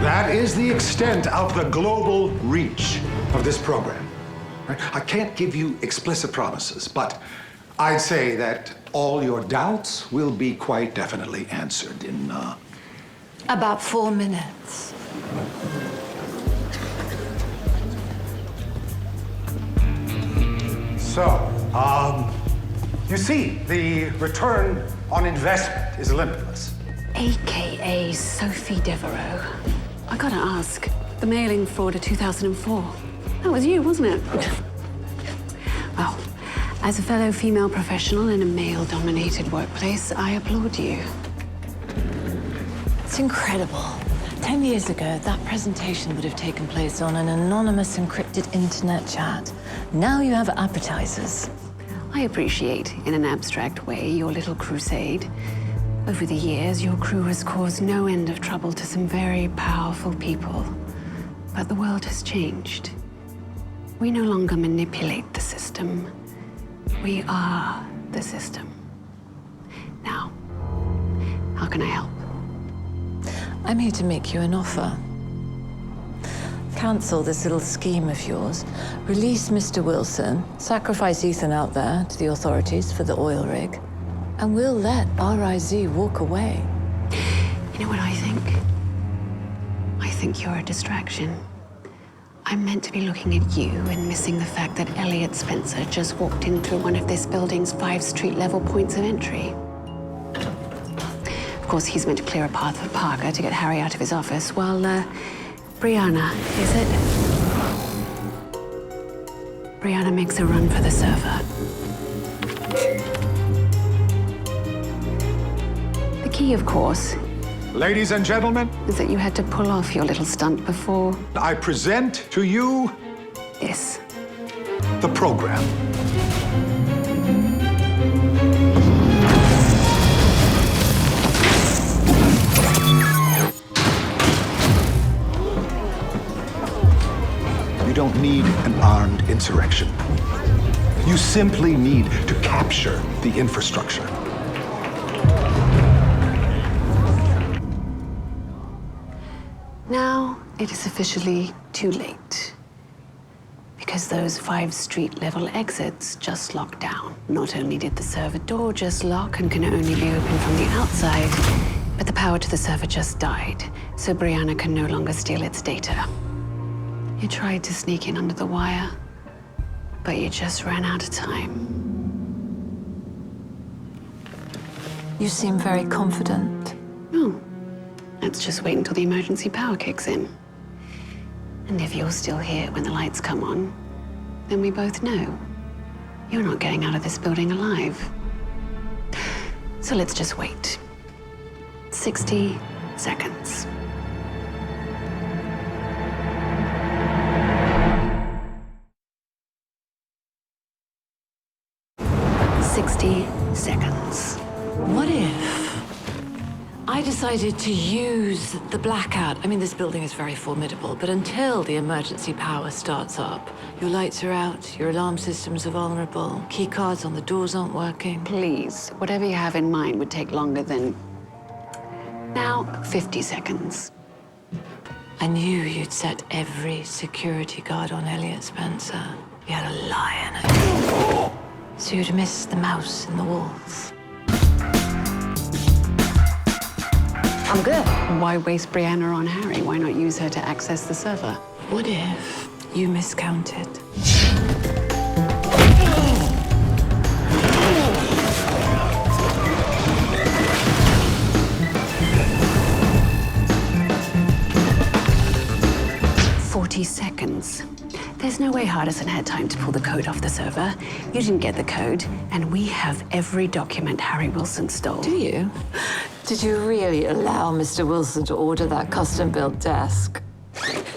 That is the extent of the global reach of this program. Right? I can't give you explicit promises, but I'd say that all your doubts will be quite definitely answered in, About 4 minutes. So, you see, the return on investment is limitless. AKA Sophie Devereaux. I gotta ask, the mailing fraud of 2004. That was you, wasn't it? Well, as a fellow female professional in a male-dominated workplace, I applaud you. It's incredible. 10 years ago, that presentation would have taken place on an anonymous encrypted internet chat. Now you have appetizers. I appreciate, in an abstract way, your little crusade. Over the years, your crew has caused no end of trouble to some very powerful people. But the world has changed. We no longer manipulate the system. We are the system. Now, how can I help? I'm here to make you an offer. Cancel this little scheme of yours, release Mr. Wilson, sacrifice Ethan out there to the authorities for the oil rig, and we'll let RIZ walk away. You know what I think? I think you're a distraction. I'm meant to be looking at you and missing the fact that Elliot Spencer just walked in through one of this building's 5 street-level points of entry. Of course, he's meant to clear a path for Parker to get Harry out of his office, while, Brianna, is it? Brianna makes a run for the server. The key, of course, Ladies and gentlemen, is that you had to pull off your little stunt before I present to you this. the program. You don't need an armed insurrection. You simply need to capture the infrastructure. Now it is officially too late. Because those 5 street-level exits just locked down. Not only did the server door just lock and can only be opened from the outside, but the power to the server just died, so Brianna can no longer steal its data. You tried to sneak in under the wire, but you just ran out of time. You seem very confident. Oh, let's just wait until the emergency power kicks in. And if you're still here when the lights come on, then we both know you're not getting out of this building alive. So let's just wait. 60 seconds. Seconds. What if I decided to use the blackout? I mean, this building is very formidable, but until the emergency power starts up, your lights are out, your alarm systems are vulnerable, key cards on the doors aren't working. Please, whatever you have in mind would take longer than... Now, 50 seconds. I knew you'd set every security guard on Elliot Spencer. You had a lion at you. So you'd miss the mouse in the walls. I'm good. Why waste Brianna on Harry? Why not use her to access the server? What if you miscounted? Seconds. There's no way Hardison had time to pull the code off the server. You didn't get the code, and we have every document Harry Wilson stole. Do you? Did you really allow Mr. Wilson to order that custom-built desk?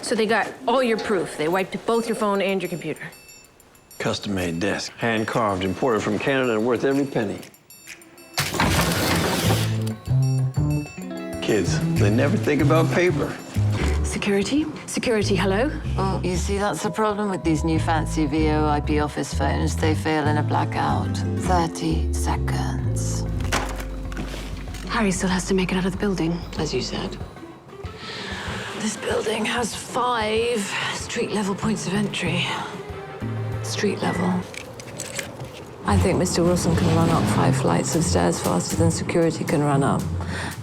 So they got all your proof. They wiped both your phone and your computer. Custom-made desk, hand-carved, imported from Canada and worth every penny. Kids, they never think about paper. Security? Security, hello? Oh, you see, that's the problem with these new fancy VoIP office phones. They fail in a blackout. 30 seconds. Harry still has to make it out of the building. As you said. This building has 5 street-level points of entry. Street level. I think Mr. Wilson can run up 5 flights of stairs faster than security can run up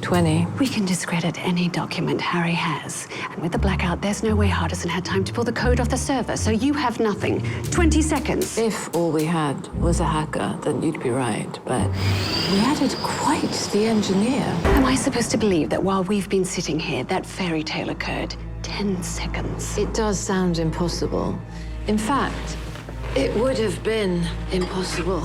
20. We can discredit any document Harry has. And with the blackout, there's no way Hardison had time to pull the code off the server, so you have nothing. 20 seconds. If all we had was a hacker, then you'd be right. But we added quite the engineer. Am I supposed to believe that while we've been sitting here, that fairy tale occurred? 10 seconds. It does sound impossible. In fact, it would have been impossible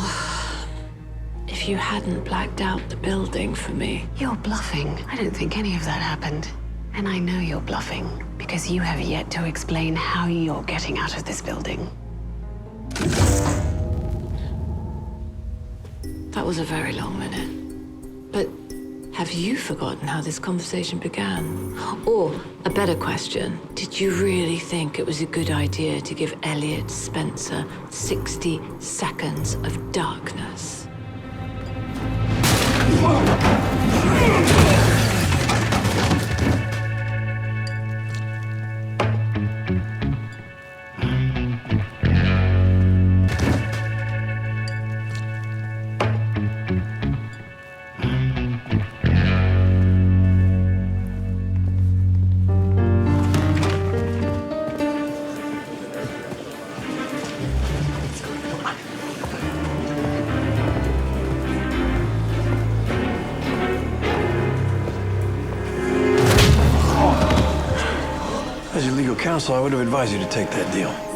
if you hadn't blacked out the building for me. You're bluffing. I don't think any of that happened. And I know you're bluffing because you have yet to explain how you're getting out of this building. That was a very long minute. But have you forgotten how this conversation began? Or, a better question, did you really think it was a good idea to give Elliot Spencer 60 seconds of darkness? As your legal counsel, I would have advised you to take that deal.